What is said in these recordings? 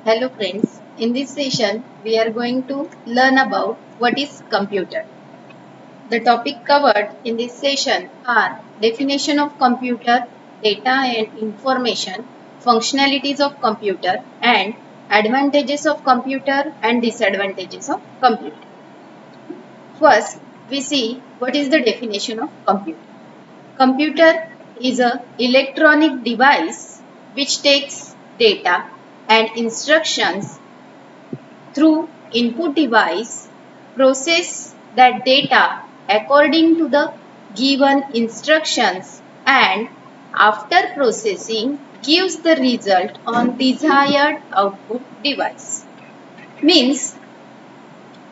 Hello friends, in this session we are going to learn about what is computer. The topic covered in this session are definition of computer, data and information, functionalities of computer and advantages of computer and disadvantages of computer. First, we see what is the definition of computer. Computer is a electronic device which takes data and instructions through input device, process that data according to the given instructions, and after processing gives the result on desired output device. Means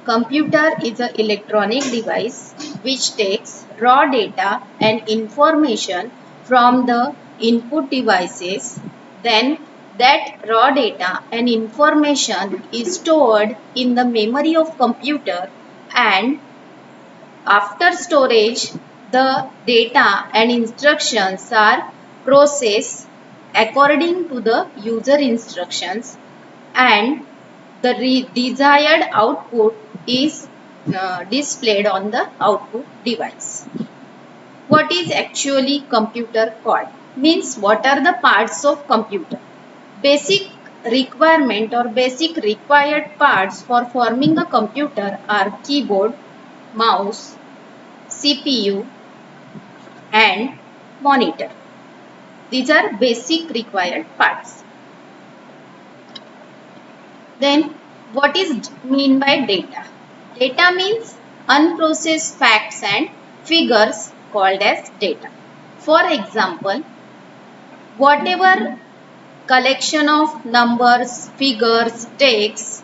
computer is an electronic device which takes raw data and information from the input devices. Then that raw data and information is stored in the memory of computer, and after storage the data and instructions are processed according to the user instructions, and the desired output is displayed on the output device. What is actually computer called? Means what are the parts of computer? Basic requirement or basic required parts for forming a computer are keyboard, mouse, CPU and monitor. These are basic required parts. Then what is mean by data? Data means unprocessed facts and figures called as data. For example, whatever collection of numbers, figures, text,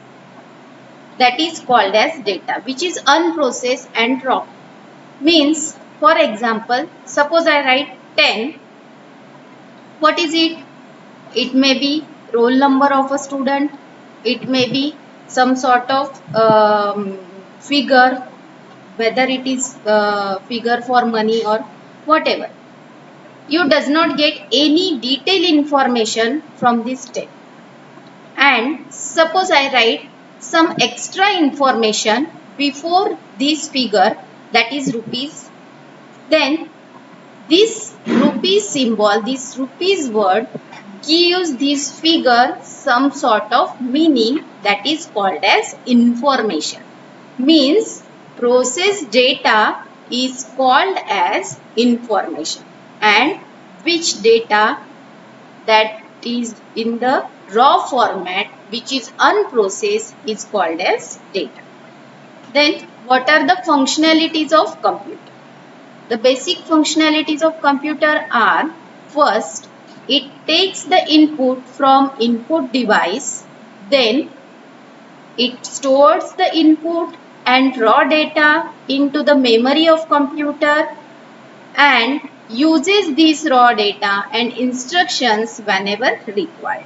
that is called as data, which is unprocessed and raw. Means, for example, suppose I write 10. What is it? It may be roll number of a student. It may be some sort of figure, whether it is figure for money or whatever. You does not get any detailed information from this text. And suppose I write some extra information before this figure, that is rupees. Then this rupees symbol, this rupees word gives this figure some sort of meaning, that is called as information. Means processed data is called as information, and which data that is in the raw format, which is unprocessed, is called as data. Then what are the functionalities of computer? The basic functionalities of computer are: first, it takes the input from input device, then it stores the input and raw data into the memory of computer and uses these raw data and instructions whenever required.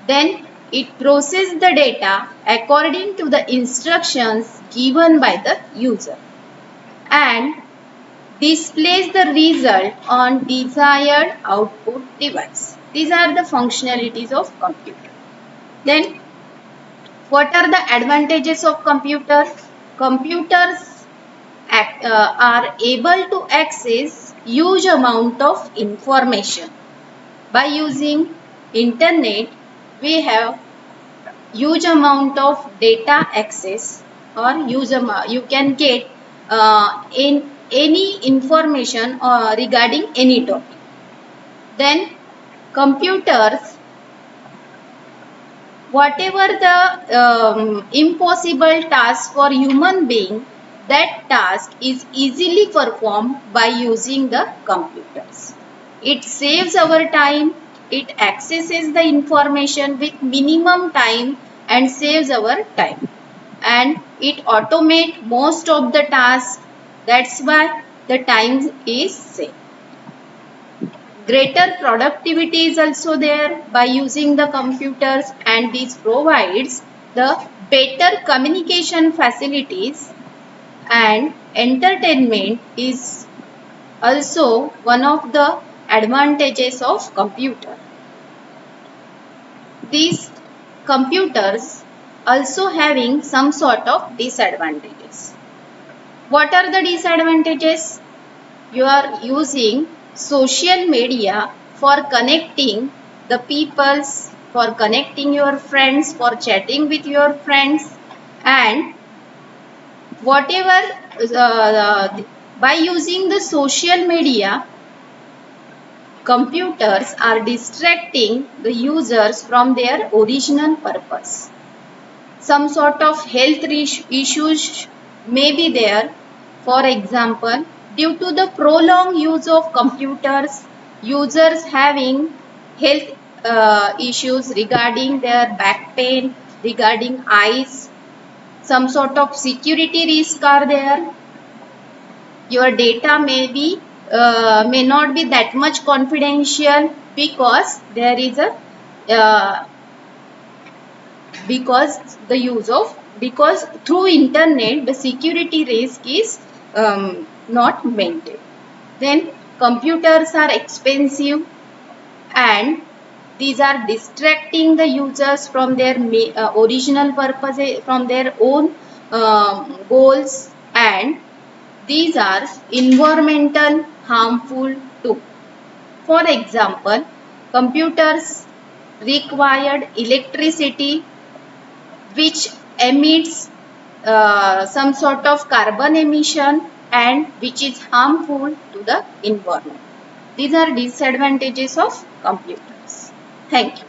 Then it processes the data according to the instructions given by the user and displays the result on desired output device. These are the functionalities of computer. Then what are the advantages of computer? Computers are able to access huge amount of information. By using internet, we have huge amount of data access, or you can get in any information regarding any topic. Then computers, whatever the impossible task for human being, that task is easily performed by using the computers. It saves our time, it accesses the information with minimum time and saves our time, and it automates most of the tasks. That's why the time is saved. Greater productivity is also there by using the computers, and this provides the better communication facilities, and entertainment is also one of the advantages of computer. These computers also having some sort of disadvantages. What are the disadvantages? You are using social media for connecting the peoples, for connecting your friends, for chatting with your friends, and whatever by using the social media, computers are distracting the users from their original purpose. Some sort of health issues may be there. For example, due to the prolonged use of computers, users having health issues regarding their back pain, regarding eyes, some sort of security risk are there. Your data may not be that much confidential because there is a because through internet the security risk is not maintained. Then computers are expensive and these are distracting the users from their original purpose, from their own goals, and these are environmental harmful too. For example, computers required electricity which emits some sort of carbon emission and which is harmful to the environment. These are disadvantages of computers. Thank you.